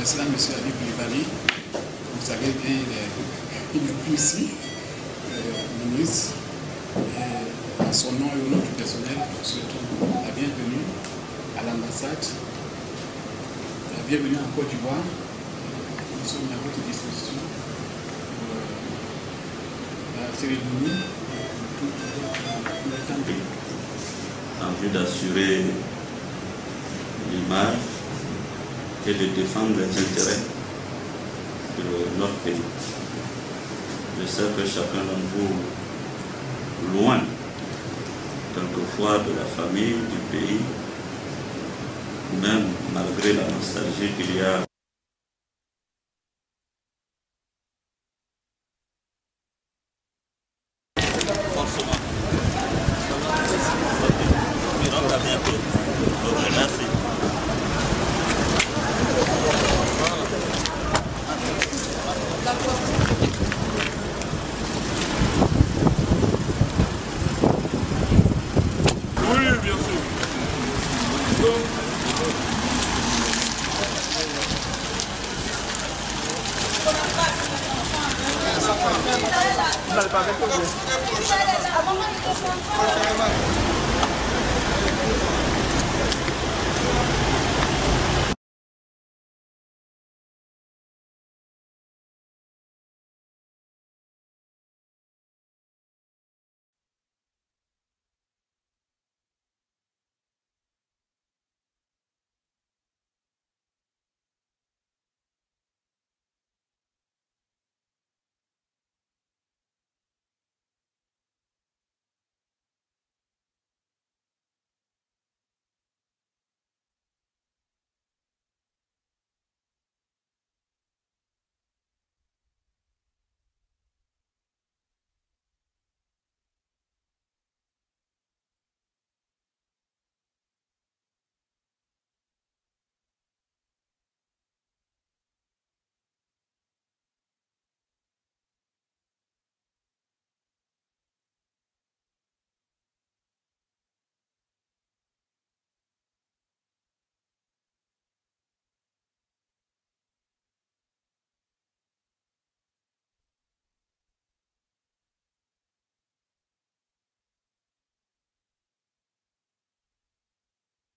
président, M. Ali Koulibaly, vous savez bien, il n'est plus ici, ministre. Et en son nom et au nom du personnel, nous souhaitons la bienvenue à l'ambassade, la bienvenue en Côte d'Ivoire. Nous sommes à votre disposition pour la cérémonie, tout le temps. En vue d'assurer l'image et de défendre les intérêts de notre pays. Je sais que chacun d'entre vous, loin, quelquefois de la famille, du pays, même malgré la nostalgie qu'il y a.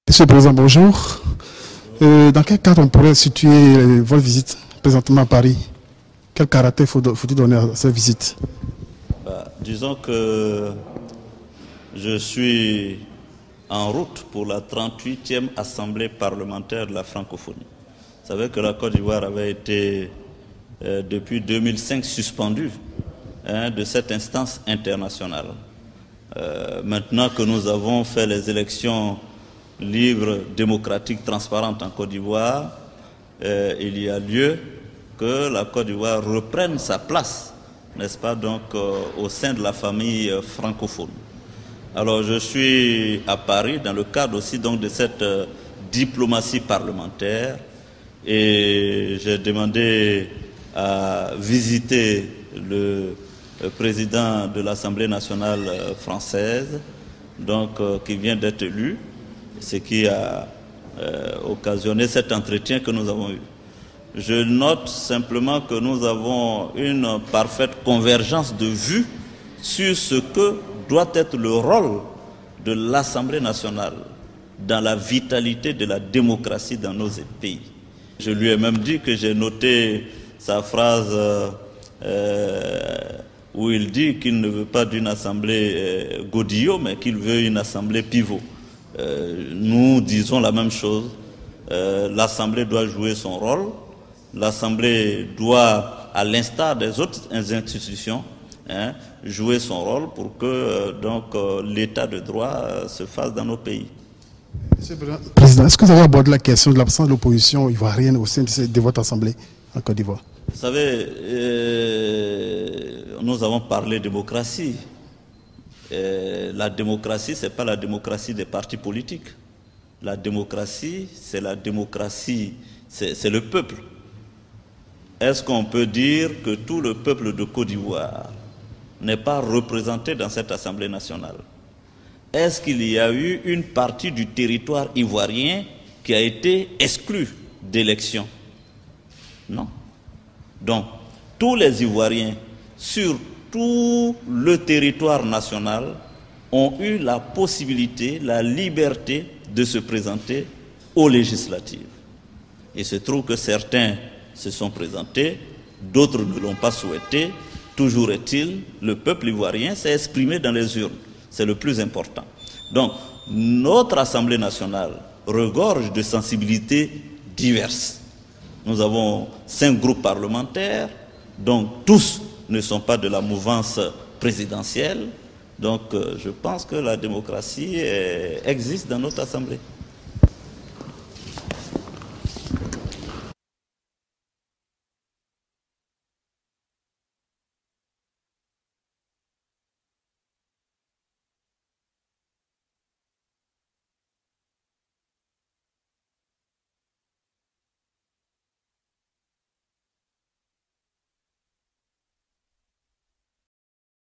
Monsieur le Président, bonjour. Dans quel cadre on pourrait situer votre visite présentement à Paris? Quel caractère faut-il donner à cette visite? Disons que je suis en route pour la 38e Assemblée parlementaire de la francophonie. Vous savez que la Côte d'Ivoire avait été, depuis 2005, suspendue de cette instance internationale. Maintenant que nous avons fait les élections libres, démocratiques, transparentes en Côte d'Ivoire, il y a lieu que la Côte d'Ivoire reprenne sa place, n'est-ce pas, donc au sein de la famille francophone. Alors je suis à Paris dans le cadre aussi donc de cette diplomatie parlementaire et j'ai demandé à visiter le président de l'Assemblée nationale française, donc qui vient d'être élu, ce qui a occasionné cet entretien que nous avons eu. Je note simplement que nous avons une parfaite convergence de vues sur ce que doit être le rôle de l'Assemblée nationale dans la vitalité de la démocratie dans nos pays. Je lui ai même dit que j'ai noté sa phrase où il dit qu'il ne veut pas d'une assemblée godillot, mais qu'il veut une assemblée pivot. Nous disons la même chose. L'Assemblée doit jouer son rôle. L'Assemblée doit, à l'instar des autres institutions, jouer son rôle pour que l'état de droit se fasse dans nos pays. Monsieur le Président, est-ce que vous avez abordé la question de l'absence de l'opposition ivoirienne au sein de votre Assemblée en Côte d'Ivoire? Vous savez, nous avons parlé démocratie. La démocratie, ce n'est pas la démocratie des partis politiques. La démocratie, c'est la démocratie, c'est le peuple. Est-ce qu'on peut dire que tout le peuple de Côte d'Ivoire n'est pas représenté dans cette Assemblée nationale? Est-ce qu'il y a eu une partie du territoire ivoirien qui a été exclue d'élection? Non. Donc, tous les Ivoiriens, sur tout le territoire national, ont eu la possibilité, la liberté de se présenter aux législatives. Il se trouve que certains se sont présentés, d'autres ne l'ont pas souhaité. Toujours est-il, le peuple ivoirien s'est exprimé dans les urnes. C'est le plus important. Donc, notre Assemblée nationale regorge de sensibilités diverses. Nous avons 5 groupes parlementaires, donc tous ne sont pas de la mouvance présidentielle. Donc, je pense que la démocratie existe dans notre Assemblée.